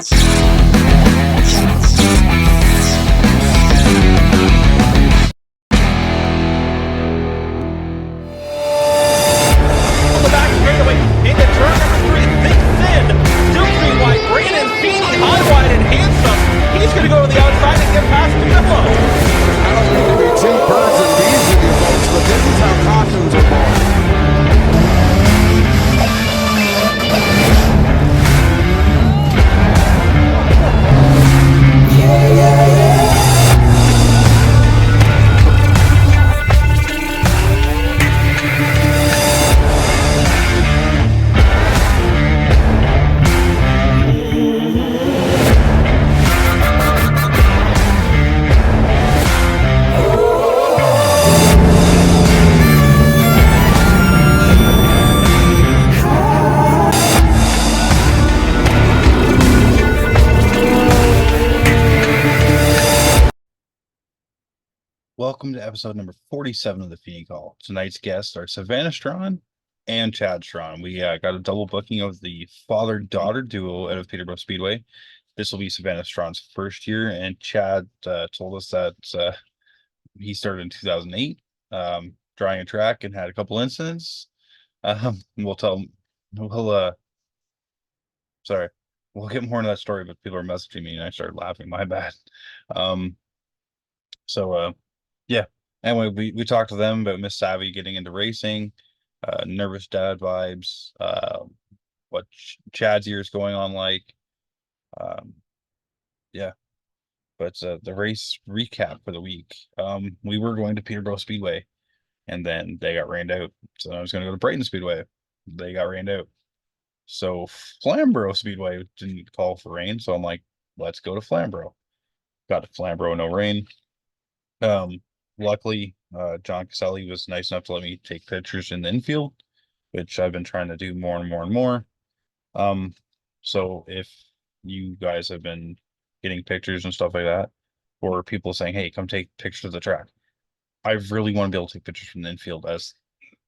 On the back straightaway, into turn number 3, thick thin, still 3 wide, Brandon Feeney, high, wide, and handsome. He's going to go to the outside and get past Camilla. I don't mean to be two birds and bees with you folks, but this is how cautions are born. Welcome to episode number 47 of the Feeney Call. Tonight's guests are Savannah Strawn and Chad Strawn. We got a double booking of the father-daughter duo out of Peterborough Speedway. This will be Savannah Strawn's first year, and Chad told us that he started in 2008, drawing a track and had a couple incidents. We'll get more into that story, but people are messaging me and I started laughing. My bad. Yeah. Anyway, we talked to them about Miss Savvy getting into racing, nervous dad vibes, what Chad's year is going on like. Yeah. But the race recap for the week. We were going to Peterborough Speedway, and then they got rained out. So I was going to go to Brighton Speedway. They got rained out. So Flamborough Speedway didn't call for rain, so I'm like, let's go to Flamborough. Got to Flamborough, no rain. Luckily, John Caselli was nice enough to let me take pictures in the infield, which I've been trying to do more and more and more. So if you guys have been getting pictures and stuff like that, or people saying, hey, come take pictures of the track, I really want to be able to take pictures from the infield as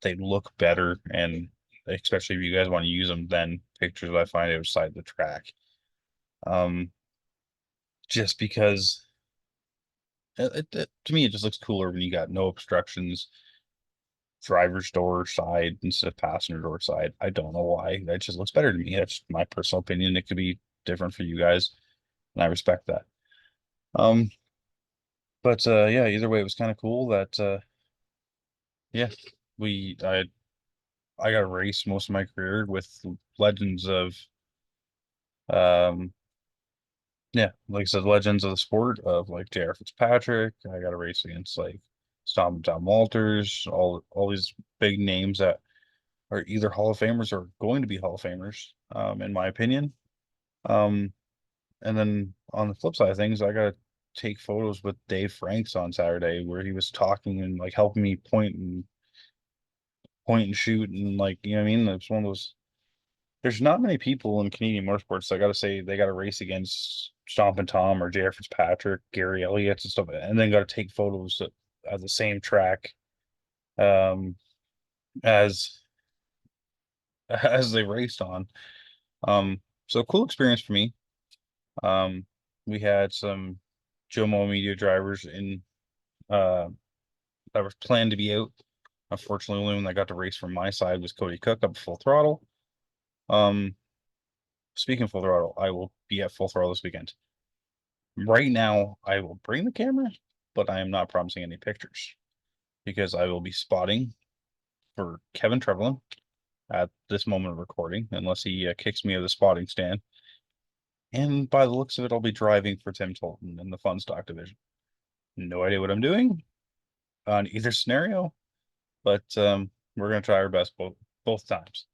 they look better, and especially if you guys want to use them, than pictures that I find outside the track. Just because to me, it just looks cooler when you got no obstructions, driver's door side instead of passenger door side. I don't know why. That just looks better to me. That's my personal opinion. It could be different for you guys, and I respect that. But yeah, either way, it was kind of cool that yeah, I got to race most of my career with legends of yeah, like I said, legends of the sport of like J.R. Fitzpatrick. I got to race against like Tom Walters, all these big names that are either Hall of Famers or going to be Hall of Famers, in my opinion. And then on the flip side of things, I got to take photos with Dave Franks on Saturday, where he was talking and like helping me point and shoot, and like, you know what I mean? It's one of those. There's not many people in Canadian motorsports. I got to say, they got to race against Stompin' Tom or J.R. Fitzpatrick, Gary Elliott, and stuff, and then got to take photos at the same track as they raced on. So cool experience for me. We had some Jomo Media drivers in that were planned to be out. Unfortunately, only one that got to race from my side was Cody Cook up Full Throttle. Speaking of Full Throttle, I will be at Full Throttle this weekend. Right now, I will bring the camera, but I am not promising any pictures because I will be spotting for Kevin Trevelyan at this moment of recording, unless he kicks me out of the spotting stand. And by the looks of it, I'll be driving for Tim Tolton in the Fun Stock division. No idea what I'm doing on either scenario, but we're going to try our best both times.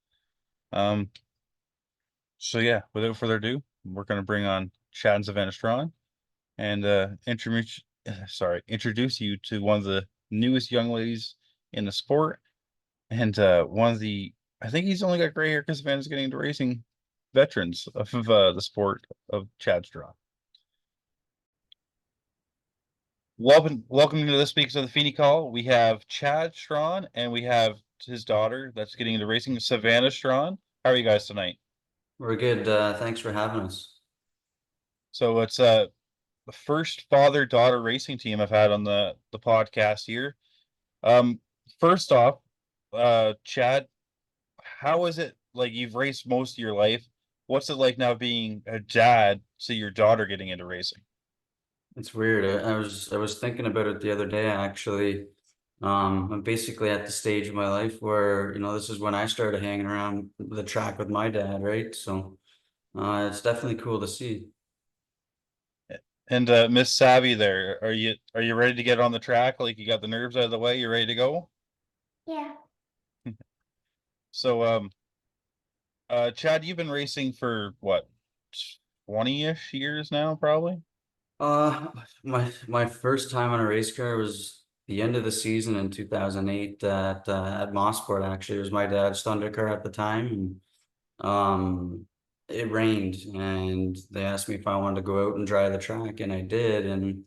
So yeah, without further ado, we're going to bring on Chad and Savannah Strawn and introduce you to one of the newest young ladies in the sport, and one of the, I think he's only got gray hair because Savannah's getting into racing, veterans of the sport of Chad Strawn. Welcome to this week's of the Feeney Call. We have Chad Strawn and we have his daughter that's getting into racing, Savannah Strawn. How are you guys tonight? We're good. Thanks for having us. So it's the first father-daughter racing team I've had on the podcast here. Um, First off, Chad, how is it like you've raced most of your life? What's it like now being a dad to your daughter getting into racing? It's weird. I was thinking about it the other day actually. I'm basically at the stage of my life where, this is when I started hanging around the track with my dad, right? So it's definitely cool to see. And Miss Savvy there, are you ready to get on the track? Like you got the nerves out of the way, you ready to go? Yeah. So Chad, you've been racing for what, 20-ish years now, probably? Uh my first time on a race car was the end of the season in 2008 at Mossport actually. It was my dad's Thunder car at the time, and it rained and they asked me if I wanted to go out and dry the track, and I did. And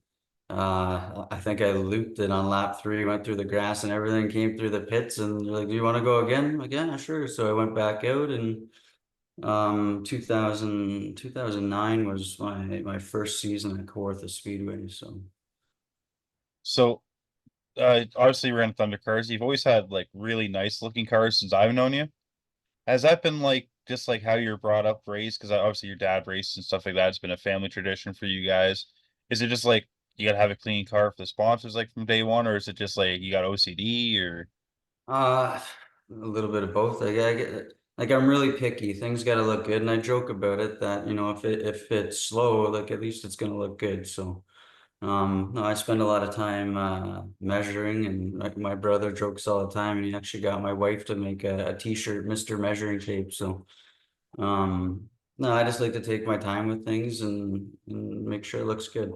I think I looped it on lap 3, went through the grass and everything, came through the pits, and they're like, do you want to go again? I'm like, yeah, sure. So I went back out, and 2009 was my first season at Kawartha Speedway. So obviously you ran Thunder cars. You've always had like really nice looking cars since I've known you. Has that been like just like how you're brought up, raised? Because obviously your dad raced and stuff like that. It's been a family tradition for you guys. Is it just like you gotta have a clean car for the sponsors like from day one, or is it just like you got OCD or a little bit of both. I get, like, I'm really picky. Things got to look good, and I joke about it that, if it's slow, like, at least it's gonna look good. So no, I spend a lot of time measuring, and my brother jokes all the time, and he actually got my wife to make a t-shirt, Mr. Measuring Tape. So no, I just like to take my time with things and make sure it looks good.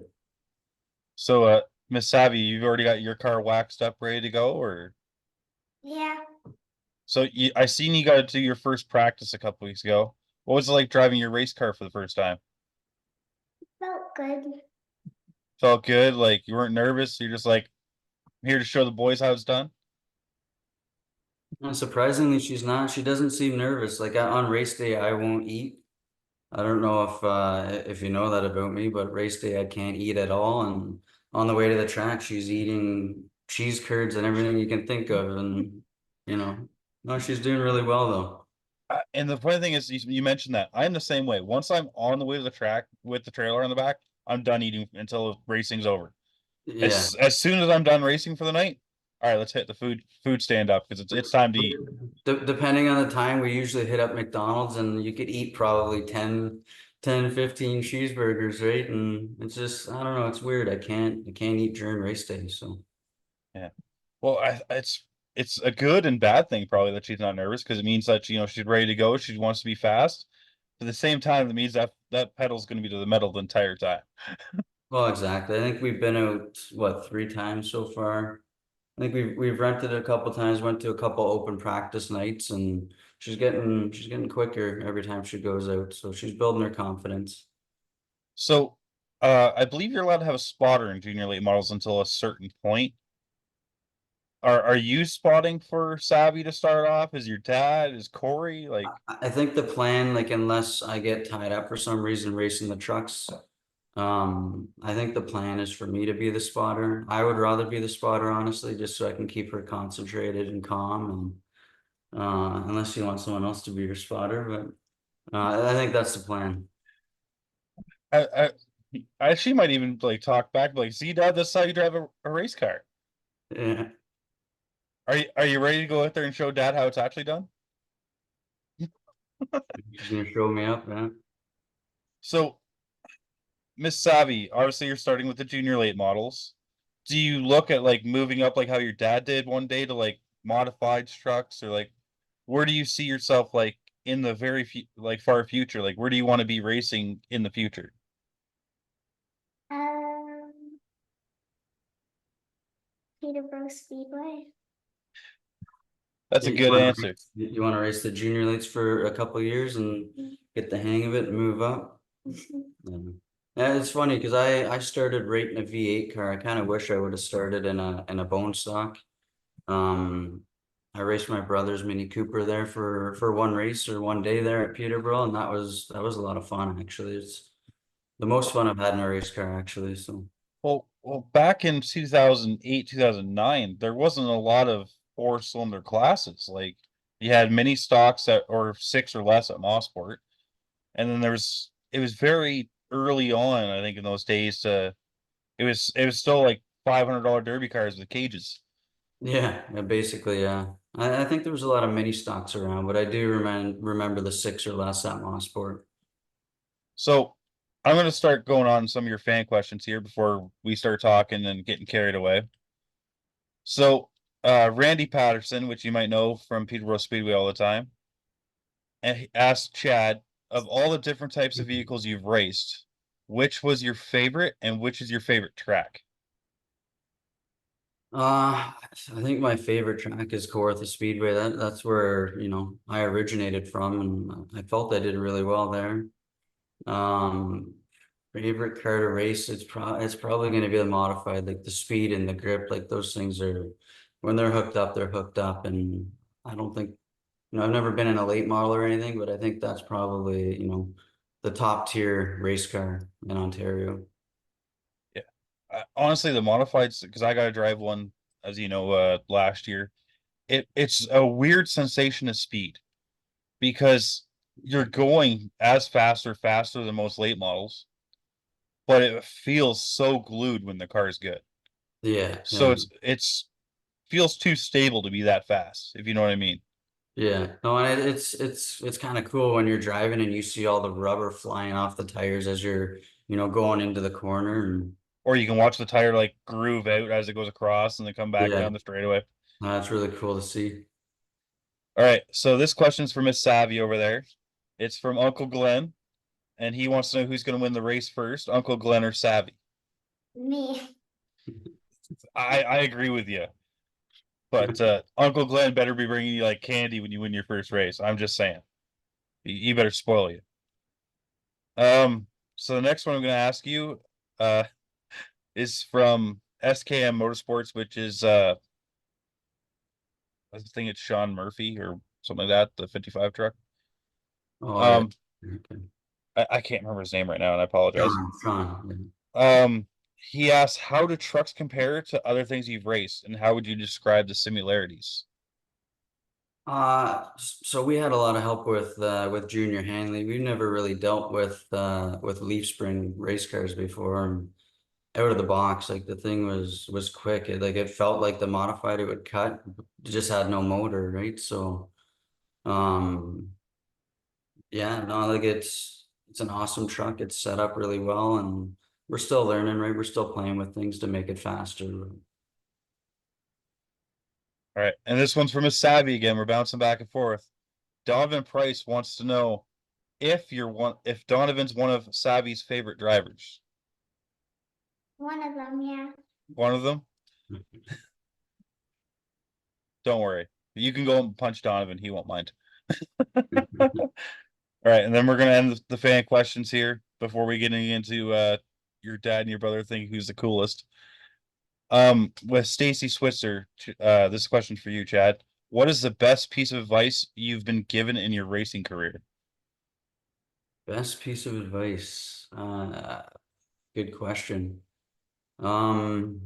so? Miss Savvy, you've already got your car waxed up, ready to go, or Yeah. so? I seen you got to do your first practice a couple weeks ago. What was it like driving your race car for the first time? Felt good. Felt good, like you weren't nervous. You're just like, I'm here to show the boys how it's done. Surprisingly, she's not. She doesn't seem nervous. Like, on race day, I won't eat. I don't know if you know that about me, but race day I can't eat at all. And on the way to the track, she's eating cheese curds and everything you can think of. And no, she's doing really well though. And the funny thing is, you mentioned that I'm the same way. Once I'm on the way to the track with the trailer on the back, I'm done eating until racing's over. Yeah. As soon as I'm done racing for the night, all right, let's hit the food stand up because it's time to eat. Depending on the time, we usually hit up McDonald's, and you could eat probably 15 cheeseburgers, right? And it's just, I don't know, it's weird. I can't eat during race day. So Yeah. Well, it's a good and bad thing probably that she's not nervous because it means that she's ready to go. She wants to be fast. At the same time, it means that that pedal's going to be to the metal the entire time. well, exactly. I think we've been out, what, 3 times so far. I think we've rented a couple times, went to a couple open practice nights, and she's getting quicker every time she goes out. So she's building her confidence. So, I believe you're allowed to have a spotter in junior late models until a certain point. Are you spotting for Savvy to start off? Is your dad? Is Corey like? I think the plan, like, unless I get tied up for some reason racing the trucks, I think the plan is for me to be the spotter. I would rather be the spotter, honestly, just so I can keep her concentrated and calm. And unless you want someone else to be your spotter, but I think that's the plan. I, she might even like talk back, like, see, Dad, this is how you drive a race car. Yeah. Are you ready to go out there and show Dad how it's actually done? She's gonna show me up, yeah. So, Miss Savvy, obviously you're starting with the junior late models. Do you look at like moving up like how your dad did one day to like modified trucks, or like where do you see yourself like in the like far future? Like where do you want to be racing in the future? Um, Peterborough Speedway. That's a You good wanna answer. race, you want to race the junior lights for a couple of years and get the hang of it and move up. Mhm. Yeah, it's funny because I started rating a V8 car. I kind of wish I would have started in a bone stock. Um, I raced my brother's Mini Cooper there for one race or one day there at Peterborough, and that was a lot of fun actually. The most fun I've had in a race car, actually. So Well, back in 2008, 2009, there wasn't a lot of four-cylinder classes. Like you had mini stocks at or six or less at Mossport, and then it was very early on, I think, in those days to it was still like $500 derby cars with cages. yeah, basically, yeah. I think there was a lot of mini stocks around, but I do remember the six or less at Mosport. So I'm gonna start going on some of your fan questions here before we start talking and getting carried away. So Randy Patterson, which you might know from Peterborough Speedway all the time, and he asked Chad, of all the different types of vehicles you've raced, which was your favorite and which is your favorite track? I think my favorite track is Kawartha Speedway. That's where, I originated from, and I felt I did really well there. Um, Favorite car to race, it's probably going to be the modified, like the speed and the grip, like those things are, when they're hooked up, and I don't think, I've never been in a late model or anything, but I think that's probably, the top tier race car in Ontario. Yeah. Honestly, the modifieds, because I got to drive one, as you know, last year. It's a weird sensation of speed because you're going as fast or faster than most late models, but it feels so glued when the car is good. Yeah, So yeah. it's feels too stable to be that fast, if you know what I mean. Yeah, no, and it's kind of cool when you're driving and you see all the rubber flying off the tires as you're, going into the corner, and Or you can watch the tire like groove out as it goes across and then come back yeah, down the straightaway. that's really cool to see. All right, so this question's for Miss Savvy over there. It's from Uncle Glenn, and he wants to know who's going to win the race first, Uncle Glenn or Savvy. Me. I agree with you, but Uncle Glenn better be bringing you like candy when you win your first race. I'm just saying, you better spoil you. So the next one I'm going to ask you, uh, is from SKM Motorsports, which is I think it's Sean Murphy or something like that, the 55 truck. Oh yeah, Um, okay. I can't remember his name right now, and I apologize. Strawn. He asked, how do trucks compare to other things you've raced, and how would you describe the similarities? So we had a lot of help with Junior Hanley. We've never really dealt with leaf spring race cars before, and out of the box, like the thing was quick. It felt like the modified it would cut, it just had no motor, right? So um yeah, no, like it's an awesome truck. It's set up really well, and we're still learning, right? We're still playing with things to make it faster. All right, and this one's from a savvy again. We're bouncing back and forth. Donovan Price wants to know if Donovan's one of Savvy's favorite drivers. One of them, yeah. One of them? Don't worry. You can go and punch Donovan, he won't mind. All right, and then we're gonna end the fan questions here before we get into your dad and your brother thinking who's the coolest. With Stacy Switzer, this question for you, Chad. What is the best piece of advice you've been given in your racing career? Best piece of advice. Good question. Um,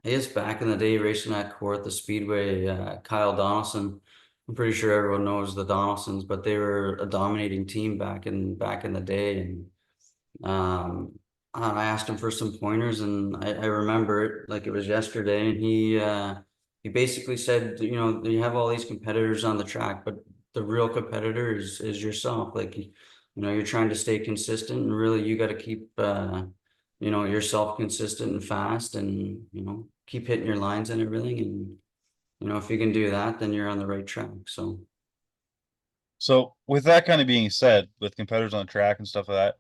I guess back in the day, racing at Court, the Speedway, Kyle Donaldson. I'm pretty sure everyone knows the Donaldsons, but they were a dominating team back in the day, and I asked him for some pointers, and I remember it like it was yesterday. And he basically said, you have all these competitors on the track, but the real competitor is yourself. Like, you're trying to stay consistent, and really you got to keep yourself consistent and fast, and keep hitting your lines and everything. And if you can do that, then you're on the right track. So So, with that kind of being said, with competitors on the track and stuff like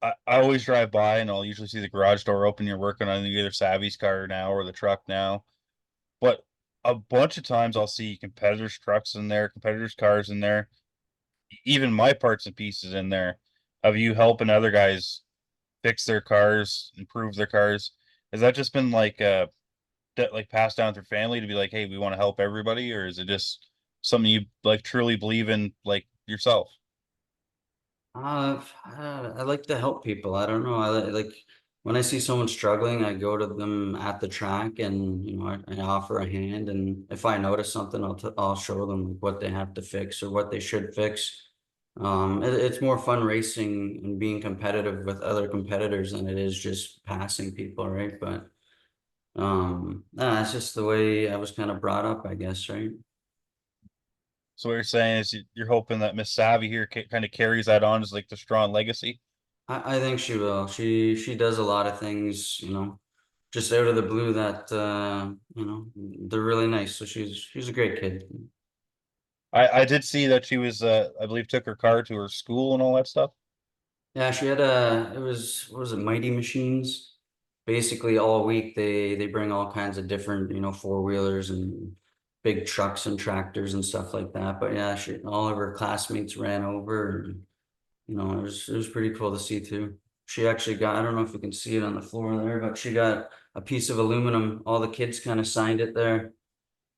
that, I always drive by and I'll usually see the garage door open. You're working on either Savvy's car now or the truck now. But a bunch of times I'll see competitors' trucks in there, competitors' cars in there, even my parts and pieces in there of you helping other guys fix their cars, improve their cars. Has that just been like that like passed down through family to be like, hey, we want to help everybody, or is it just something you like truly believe in like yourself? I like to help people. I don't know. Like when I see someone struggling, I go to them at the track and I offer a hand. And if I notice something, I'll show them what they have to fix or what they should fix. It's more fun racing and being competitive with other competitors than it is just passing people, right? But it's just the way I was kind of brought up, I guess, right? So what you're saying is you're hoping that Miss Savvy here kind of carries that on as like the Strawn legacy. I think she will. She does a lot of things, just out of the blue that they're really nice. So she's a great kid. I did see that she was I believe took her car to her school and all that stuff. Yeah, she had it was what was it, Mighty Machines? Basically all week they bring all kinds of different, four-wheelers and big trucks and tractors and stuff like that. But yeah, all of her classmates ran over and it was pretty cool to see too. She actually got, I don't know if you can see it on the floor there, but she got a piece of aluminum. All the kids kind of signed it there.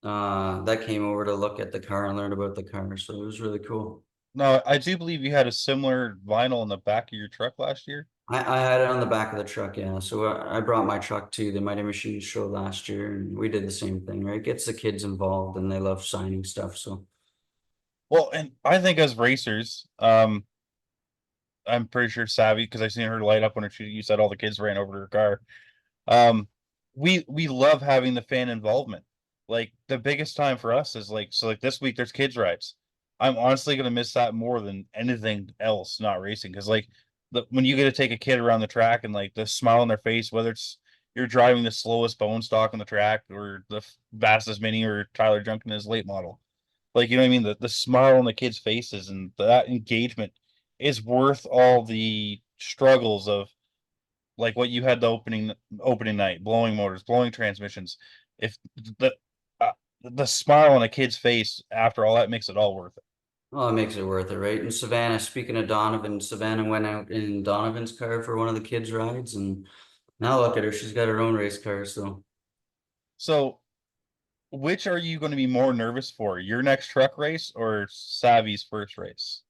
That came over to look at the car and learn about the car. So it was really cool. No, I do believe you had a similar vinyl in the back of your truck last year. I had it on the back of the truck, yeah. So I brought my truck to the Mighty Machines show last year, and we did the same thing, right? Gets the kids involved, and they love signing stuff. So Well, and I think as racers, I'm pretty sure Savvy because I seen her light up when you said all the kids ran over to her car. Um, we love having the fan involvement. Like the biggest time for us is like this week there's kids rides. I'm honestly gonna miss that more than anything else not racing because when you get to take a kid around the track and like the smile on their face, whether it's you're driving the slowest bone stock on the track or the fastest mini or Tyler Junkin his late model. Like you know what I mean? The smile on the kids' faces and that engagement is worth all the struggles of like what you had the opening night, blowing motors, blowing transmissions. If the uh, the smile on a kid's face after all that makes it all worth it. well, it makes it worth it, right? And Savannah, speaking of Donovan, Savannah went out in Donovan's car for one of the kids' rides, and now look at her. She's got her own race car. So So, which are you going to be more nervous for, your next truck race or Savvy's first race?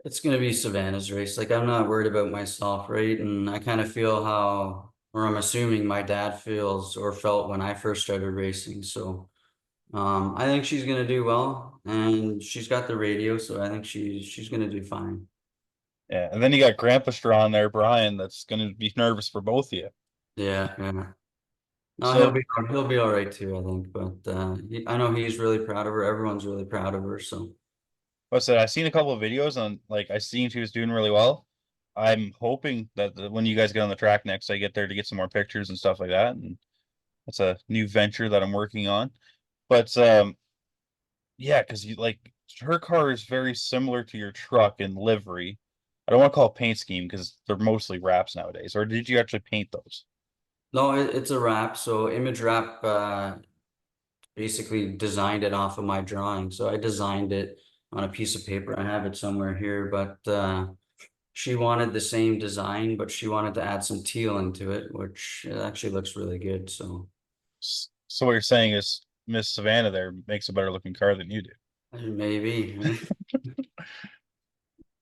it's gonna be Savannah's race. Like I'm not worried about myself, right? And I kind of feel how, or I'm assuming my dad feels or felt when I first started racing. So I think she's gonna do well, and she's got the radio, so I think she's gonna do fine. Yeah, and then you got Grandpa Strawn there, Brian, that's going to be nervous for both of you. Yeah, yeah. No, he'll So, be he'll be all right too, I think. But I know he's really proud of her. Everyone's really proud of her. So I said I seen a couple of videos on like I seen she was doing really well. I'm hoping that when you guys get on the track next, I get there to get some more pictures and stuff like that. And that's a new venture that I'm working on. But yeah, because you like her car is very similar to your truck in livery. I don't want to call it paint scheme because they're mostly wraps nowadays. Or did you actually paint those? no, it's a wrap. So Image Wrap basically designed it off of my drawing. So I designed it on a piece of paper. I have it somewhere here, but she wanted the same design, but she wanted to add some teal into it, which actually looks really good. So So what you're saying is Miss Savannah there makes a better looking car than you do. maybe.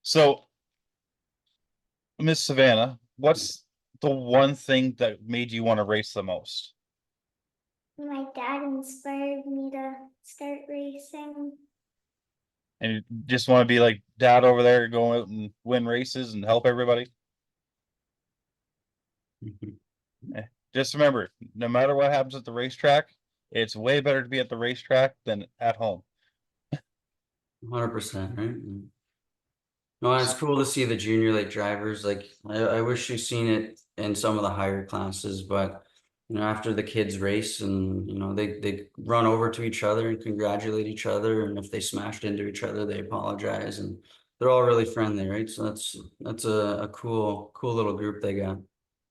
So Miss Savannah, what's the one thing that made you want to race the most? My dad inspired me to start racing. And you just want to be like dad over there, go out and win races and help everybody? Just remember, no matter what happens at the racetrack, it's way better to be at the racetrack than at home. 100%, right? No, it's cool to see the junior late drivers. Like I wish you've seen it in some of the higher classes, but after the kids race and they run over to each other and congratulate each other, and if they smashed into each other, they apologize, and they're all really friendly, right? So that's a cool little group they got.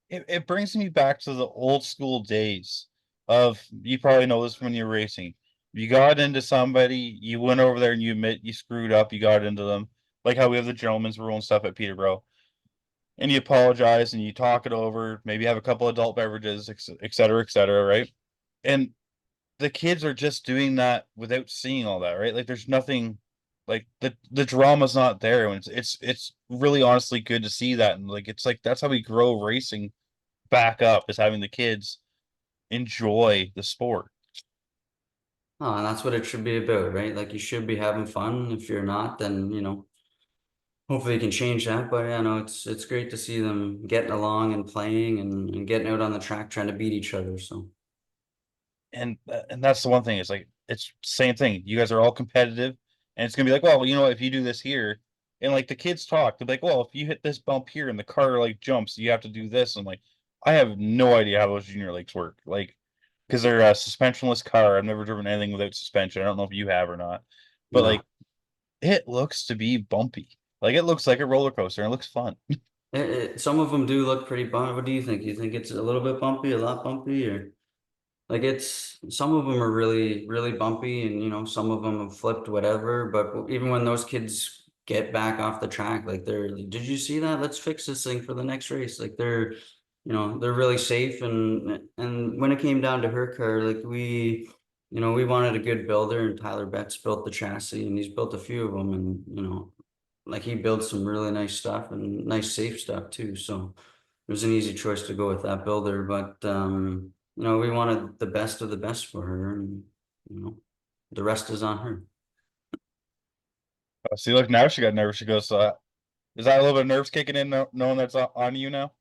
It brings me back to the old school days of you probably know this when you're racing. You got into somebody, you went over there and you admit you screwed up, you got into them. Like how we have the gentleman's rule and stuff at Peterborough. And you apologize and you talk it over, maybe have a couple adult beverages, et cetera, right? And the kids are just doing that without seeing all that, right? Like there's nothing Like the drama's not there, and it's really honestly good to see that, and like it's like that's how we grow racing back up, is having the kids enjoy the sport. Oh, and that's what it should be about, right? Like you should be having fun. If you're not, then hopefully you can change that. But yeah, no, it's great to see them getting along and playing and getting out on the track trying to beat each other. So And that's the one thing, is like it's same thing. You guys are all competitive, and it's gonna be like, well, you know what, if you do this here, and like the kids talk, they're like, well, if you hit this bump here and the car like jumps, you have to do this. I'm like, I have no idea how those junior leagues work, like because they're a suspensionless car. I've never driven anything without suspension. I don't know if you have or not, but no, like it looks to be bumpy. Like it looks like a roller coaster, and it looks fun. some of them do look pretty bumpy. What do you think? You think it's a little bit bumpy, a lot bumpy, or like it's some of them are really, really bumpy, and some of them have flipped, whatever. But even when those kids get back off the track, like did you see that? Let's fix this thing for the next race. Like they're really safe, and when it came down to her car, like we wanted a good builder, and Tyler Betts built the chassis, and he's built a few of them, and like he built some really nice stuff and nice safe stuff too. So it was an easy choice to go with that builder, but we wanted the best of the best for her, and the rest is on her. See, look, now she got nervous. She goes, is that a little bit of nerves kicking in, knowing that's on you now?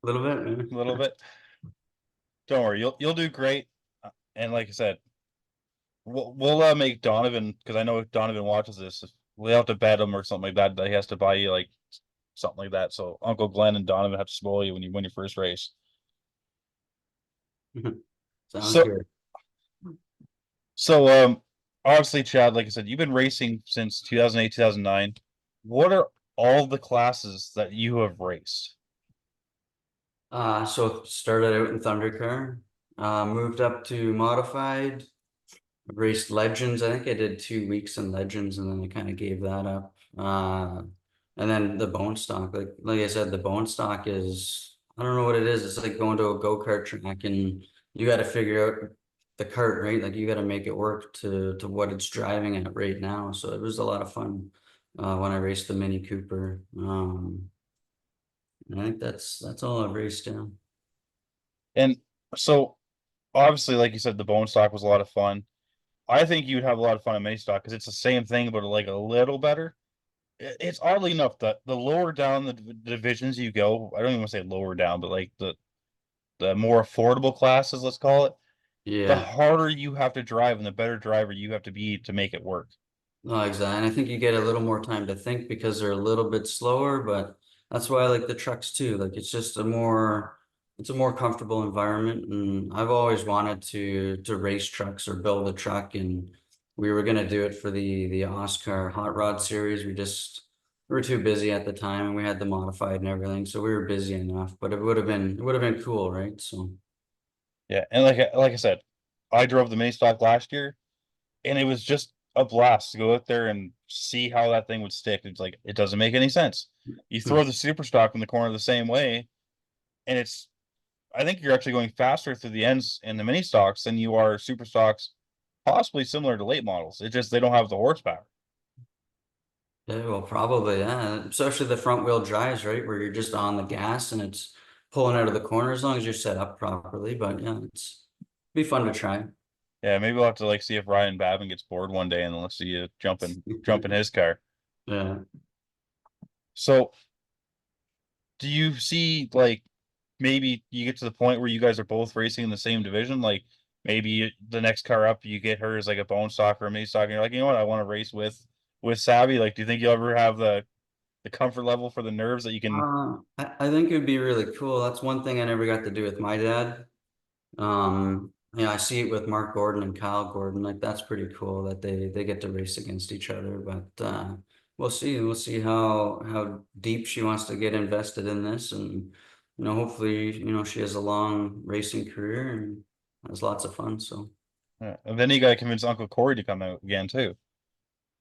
A little bit, A little bit. Don't worry, you'll do great. And like I said, we'll make Donovan, because I know if Donovan watches this, we'll have to bet him or something like that. He has to buy you like something like that. So Uncle Glenn and Donovan have to spoil you when you win your first race. Sounds So good. so obviously, Chad, like I said, you've been racing since 2008, 2009. What are all the classes that you have raced? So started out in Thundercar, moved up to modified, raced Legends. I think I did 2 weeks in Legends, and then I kind of gave that up. And then the bone stock, like I said, the bone stock is, I don't know what it is. It's like going to a go-kart track, and you got to figure out the cart, right? Like you got to make it work to what it's driving at right now. So it was a lot of fun when I raced the Mini Cooper. And I think that's all I've raced down. And so obviously, like you said, the bone stock was a lot of fun. I think you'd have a lot of fun in mini stock because it's the same thing, but like a little better. It's oddly enough that the lower down the divisions you go, I don't even want to say lower down, but like the more affordable classes, let's call it, the Yeah. harder you have to drive and the better driver you have to be to make it work. No, exactly. And I think you get a little more time to think because they're a little bit slower, but that's why I like the trucks too. Like it's a more comfortable environment. And I've always wanted to race trucks or build a truck. And we were gonna do it for the Oscar Hot Rod series. We were too busy at the time, and we had the modified and everything. So we were busy enough, but it would have been cool, right? So Yeah, and like I said, I drove the mini stock last year, and it was just a blast to go out there and see how that thing would stick. It's like it doesn't make any sense. You hmm. throw the super stock in the corner the same way, and it's I think you're actually going faster through the ends in the mini stocks than you are super stocks, possibly similar to late models. It just they don't have the horsepower. Yeah, well, probably, yeah. Especially the front wheel drives, right? Where you're just on the gas and it's pulling out of the corner as long as you're set up properly. But yeah, it's be fun to try. Yeah, maybe we'll have to like see if Ryan Babin gets bored one day and let's see you jump in his car. Yeah. So do you see like maybe you get to the point where you guys are both racing in the same division? Like maybe the next car up you get her as like a bone stock or a mini stock, and you're like, you know what, I want to race with Savvy. Like, do you think you'll ever have the comfort level for the nerves that you can? I think it would be really cool. That's one thing I never got to do with my dad. I see it with Mark Gordon and Kyle Gordon. Like that's pretty cool that they get to race against each other. But we'll see. We'll see how deep she wants to get invested in this, and hopefully, she has a long racing career and has lots of fun. So And then you got to convince Uncle Corey to come out again too.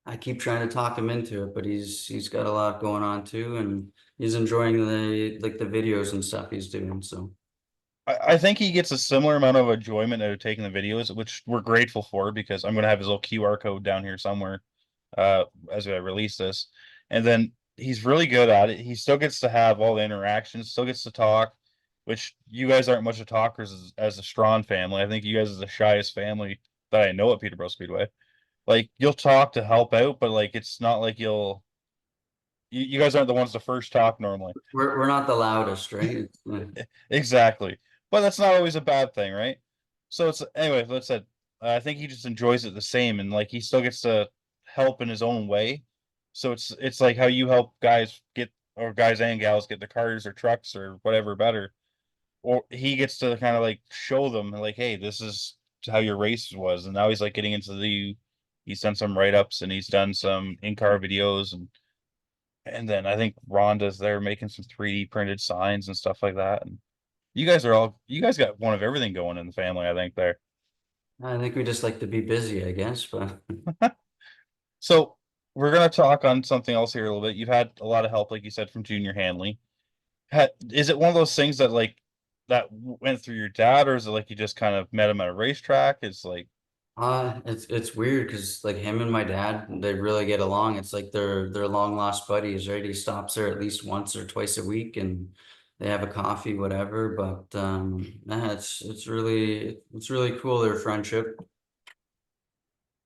I keep trying to talk him into it, but he's got a lot going on too, and he's enjoying the videos and stuff he's doing. So I think he gets a similar amount of enjoyment out of taking the videos, which we're grateful for because I'm gonna have his little QR code down here somewhere as I release this. And then he's really good at it. He still gets to have all the interactions, still gets to talk, which you guys aren't much of talkers as a Strawn family. I think you guys are the shyest family that I know at Peterborough Speedway. Like you'll talk to help out, but like it's not like you guys aren't the ones to first talk normally. We're not the loudest, right? Exactly. But that's not always a bad thing, right? So it's anyway, let's say I think he just enjoys it the same and like he still gets to help in his own way. So it's like how you help guys get or guys and gals get the cars or trucks or whatever better. Or he gets to kind of like show them like, hey, this is how your race was. And now he's like getting into he's done some write-ups and he's done some in-car videos and then I think Rhonda's there making some 3D printed signs and stuff like that. And you guys got one of everything going in the family, I think there. I think we just like to be busy, I guess, but So we're gonna talk on something else here a little bit. You've had a lot of help, like you said, from Junior Hanley. Is it one of those things that like that went through your dad, or is it like you just kind of met him at a racetrack? It's like it's weird because like him and my dad, they really get along. It's like they're long lost buddies, right? He stops there at least once or twice a week, and they have a coffee, whatever. But yeah, it's really cool their friendship.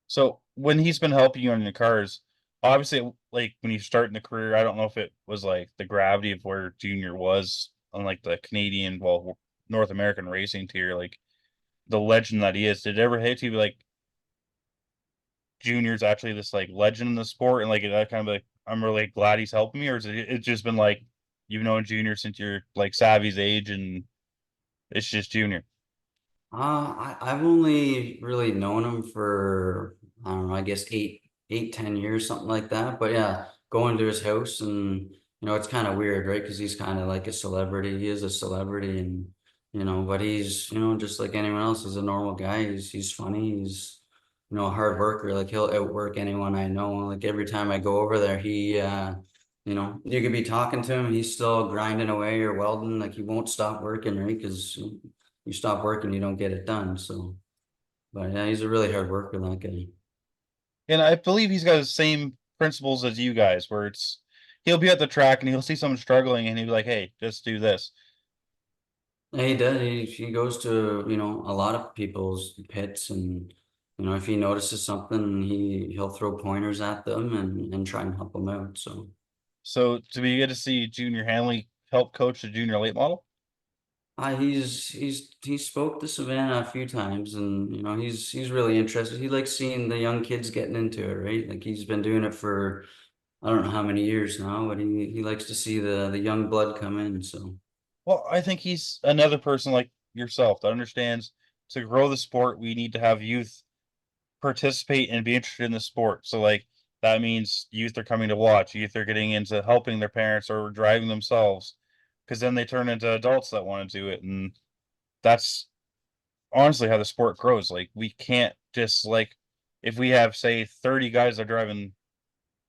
so when he's been helping you on your cars, obviously like when you start in the career, I don't know if it was like the gravity of where Junior was on like the Canadian, well, North American racing tier, like the legend that he is. Did it ever hit you like Junior's actually this like legend in the sport and like that kind of like I'm really glad he's helping me, or is it's just been like you've known Junior since you're like Savvy's age and it's just Junior? I've only really known him for, I don't know, I guess 10 years, something like that. But yeah, going to his house and, it's kind of weird, right? Because he's kind of like a celebrity. He is a celebrity and, but he's, just like anyone else, he's a normal guy. He's funny. He's, a hard worker. Like he'll outwork anyone I know. Like every time I go over there, you could be talking to him, he's still grinding away or welding. Like he won't stop working, right? Because you stop working, you don't get it done. So, but yeah, he's a really hard worker, that guy. And I believe he's got the same principles as you guys, where it's he'll be at the track and he'll see someone struggling and he'll be like, "Hey, just do this." Yeah, he does. He goes to, a lot of people's pits and, if he notices something, he'll throw pointers at them and try and help them out. So, So to be good to see Junior Hanley help coach the junior late model. he spoke to Savannah a few times and, he's really interested. He likes seeing the young kids getting into it, right? Like he's been doing it for, I don't know how many years now, but he likes to see the young blood come in. So. Well, I think he's another person like yourself that understands to grow the sport, we need to have youth participate and be interested in the sport. So like that means youth are coming to watch, youth are getting into helping their parents or driving themselves, because then they turn into adults that want to do it. And that's honestly how the sport grows. Like we can't just like if we have say 30 guys that are driving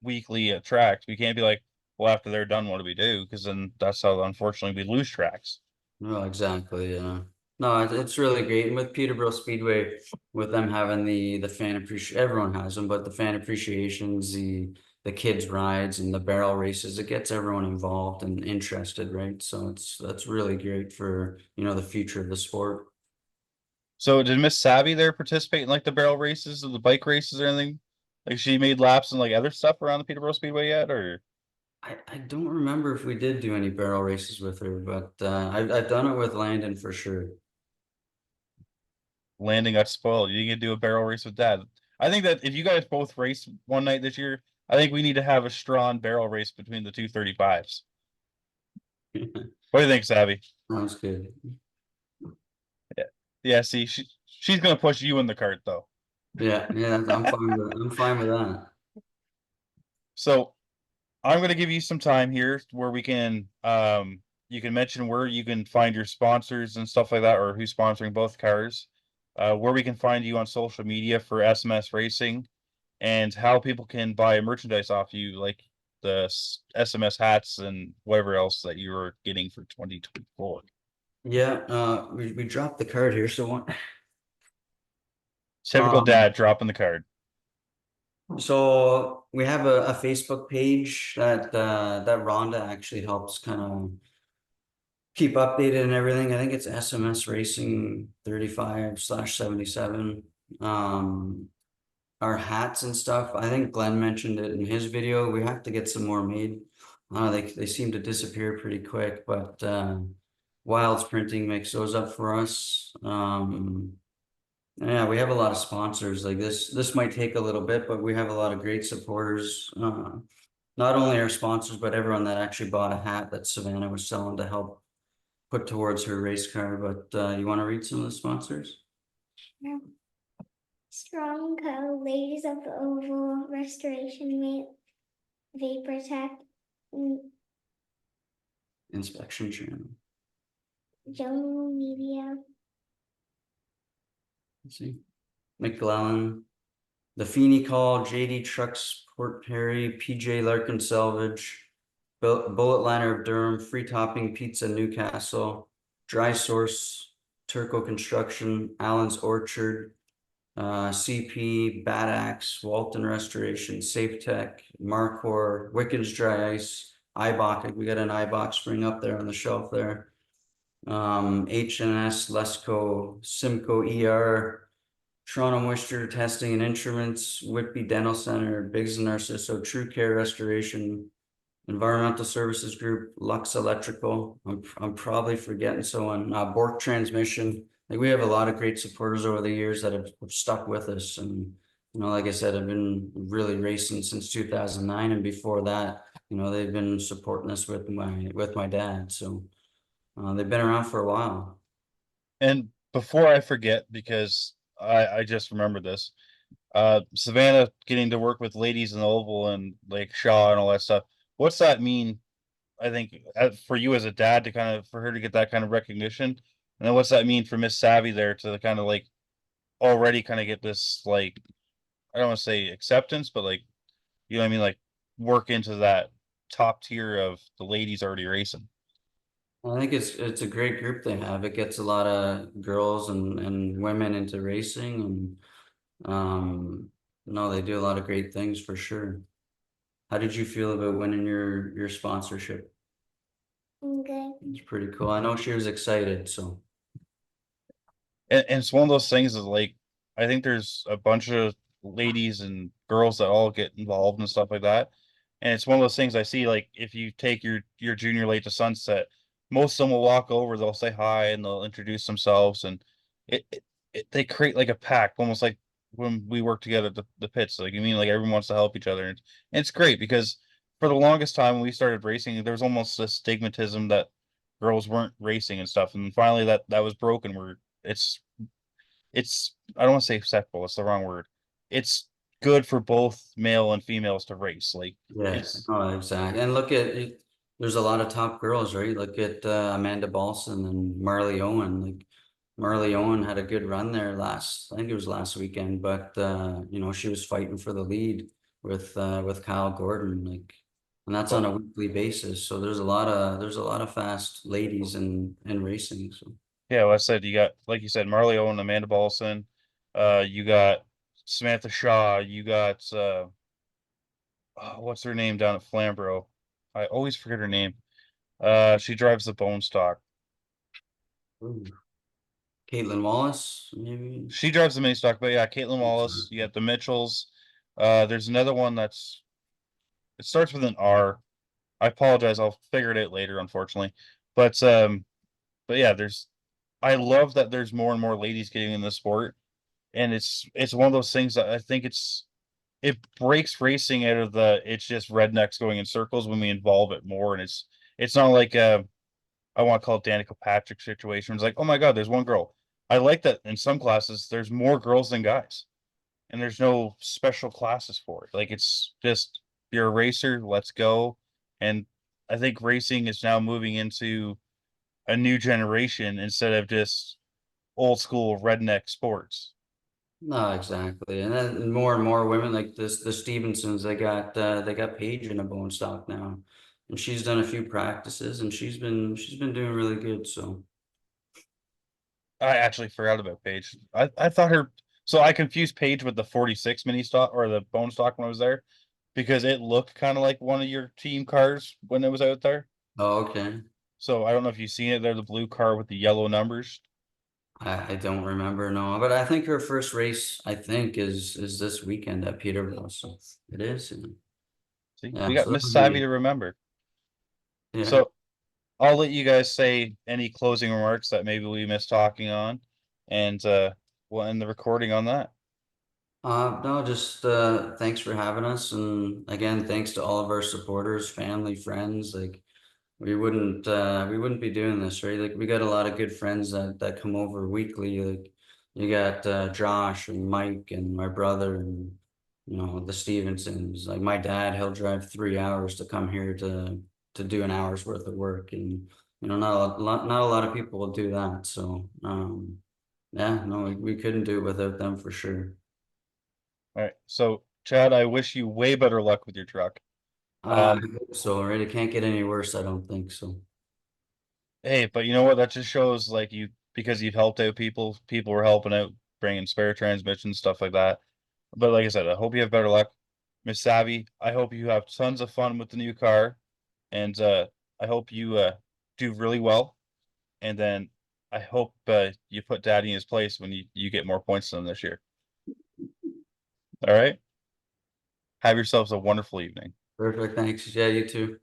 weekly at tracks, we can't be like, well, after they're done, what do we do? Because then that's how unfortunately we lose tracks. No, exactly. Yeah. No, it's really great. And with Peterborough Speedway, with them having the fan appreciation, everyone has them, but the fan appreciations, the kids rides and the barrel races, it gets everyone involved and interested, right? So that's really great for, the future of the sport. So did Miss Savvy there participate in like the barrel races or the bike races or anything? Like she made laps and like other stuff around the Peterborough Speedway yet, or I don't remember if we did do any barrel races with her, but I've done it with Landon for sure. Landon got spoiled? You can do a barrel race with Dad. I think that if you guys both race one night this year, I think we need to have a Strawn barrel race between the two 35s. What do you think, Savvy? Sounds good. Yeah, yeah. See, she's gonna push you in the cart though. Yeah, yeah, I'm fine with that. So I'm going to give you some time here where we can you can mention where you can find your sponsors and stuff like that, or who's sponsoring both cars, where we can find you on social media for SMS Racing, and how people can buy merchandise off you, like the SMS hats and whatever else that you are getting for 2024. Yeah, we dropped the card here, so one. Typical dad dropping the card. So we have a Facebook page that that Rhonda actually helps kind of keep updated and everything. I think it's SMS Racing 35/77. Our hats and stuff. I think Glenn mentioned it in his video. We have to get some more made. They seem to disappear pretty quick, but Wilds Printing makes those up for us. Yeah, we have a lot of sponsors. Like this might take a little bit, but we have a lot of great supporters. Not only our sponsors, but everyone that actually bought a hat that Savannah was selling to help put towards her race car. But you want to read some of the sponsors? Yeah. Strawn Co., Ladies of the Oval, Restoration Mate, Vapor Tech, Inspection Channel. Journal Media, Let's see. McClellan, the Feeney Call, JD Trucks, Port Perry, PJ Larkin Salvage, Bullet Liner of Durham, Free Topping Pizza Newcastle, Dry Source, Turco Construction, Allen's Orchard, CP, Bad Axe, Walton Restoration, Safe Tech, Marcor, Wickens Dry Ice, iBox. We got an iBox spring up there on the shelf there. HNS, Lesco, Simco ER, Toronto Moisture Testing and Instruments, Whitby Dental Center, Biggs and Narciso, True Care Restoration, Environmental Services Group, Lux Electrical. I'm probably forgetting someone. Bork Transmission. Like we have a lot of great supporters over the years that have stuck with us, and like I said, I've been really racing since 2009, and before that, they've been supporting us with my dad. So they've been around for a while. And before I forget, because I just remembered this, Savannah getting to work with ladies in the oval and like Shaw and all that stuff. What's that mean? I think for you as a dad to kind of for her to get that kind of recognition, and then what's that mean for Miss Savvy there to kind of like already kind of get this like I don't want to say acceptance, but like you know what I mean, like work into that top tier of the ladies already racing. I think it's a great group they have. It gets a lot of girls and women into racing, and no, they do a lot of great things for sure. How did you feel about winning your sponsorship? good. It's pretty cool. I know she was excited, so And it's one of those things is like I think there's a bunch of ladies and girls that all get involved and stuff like that. And it's one of those things I see like if you take your junior late to sunset, most of them will walk over, they'll say hi and they'll introduce themselves and they create like a pack, almost like when we work together at the pits. Like you mean like everyone wants to help each other. And it's great because for the longest time when we started racing, there was almost a stigmatism that girls weren't racing and stuff. And finally that was broken where it's I don't want to say acceptable, it's the wrong word. It's good for both male and females to race. Like yeah, it's oh, exactly. And look at it, there's a lot of top girls, right? Look at Amanda Balson and Marley Owen. Like Marley Owen had a good run there I think it was last weekend, but she was fighting for the lead with Kyle Gordon, like, and that's on a weekly basis. So there's a lot of fast ladies in racing. So yeah, well, I said you got like you said, Marley Owen, Amanda Balson, you got Samantha Shaw, you got what's her name down at Flamborough? I always forget her name. She drives the bone stock. ooh. Caitlin Wallace, maybe. She drives the mini stock, but yeah, Caitlin Wallace, you got the Mitchells. There's another one that's it starts with an R. I apologize, I'll figure it out later, unfortunately. But yeah, I love that there's more and more ladies getting in the sport. And it's one of those things that I think it breaks racing out of it's just rednecks going in circles when we involve it more. And it's not like I want to call it Danica Patrick situation. It's like, oh my God, there's one girl. I like that in some classes there's more girls than guys. And there's no special classes for it. Like it's just you're a racer, let's go. And I think racing is now moving into a new generation instead of just old school redneck sports. No, exactly. And then more and more women like this, the Stevensons, they got Paige in a bone stock now. And she's done a few practices and she's been doing really good. So I actually forgot about Paige. I thought her. So I confused Paige with the 46 mini stock or the bone stock when I was there, because it looked kind of like one of your team cars when it was out there. Oh, okay. So I don't know if you've seen it. They're the blue car with the yellow numbers. I don't remember, no, but I think her first race, I think, is this weekend at Peterborough, so it is. See, we Yeah, got so Miss that'll Savvy be, to remember. yeah. So I'll let you guys say any closing remarks that maybe we missed talking on, and we'll end the recording on that. No, just thanks for having us, and again, thanks to all of our supporters, family, friends. Like we wouldn't be doing this, right? Like we got a lot of good friends that come over weekly. Like you got Josh and Mike and my brother and the Stevensons. Like my dad, he'll drive 3 hours to come here to do an hour's worth of work, and not a lot of people will do that. So yeah, no, we couldn't do it without them for sure. All right. So Chad, I wish you way better luck with your truck. I hope so, right? It can't get any worse, I don't think so. Hey, but you know what? That just shows like you because you've helped out people. People were helping out, bringing spare transmissions, stuff like that. But like I said, I hope you have better luck, Miss Savvy. I hope you have tons of fun with the new car, and I hope you do really well. And then I hope you put Daddy in his place when you get more points than him this year. All right. Have yourselves a wonderful evening. Perfect, thanks. Yeah, you too.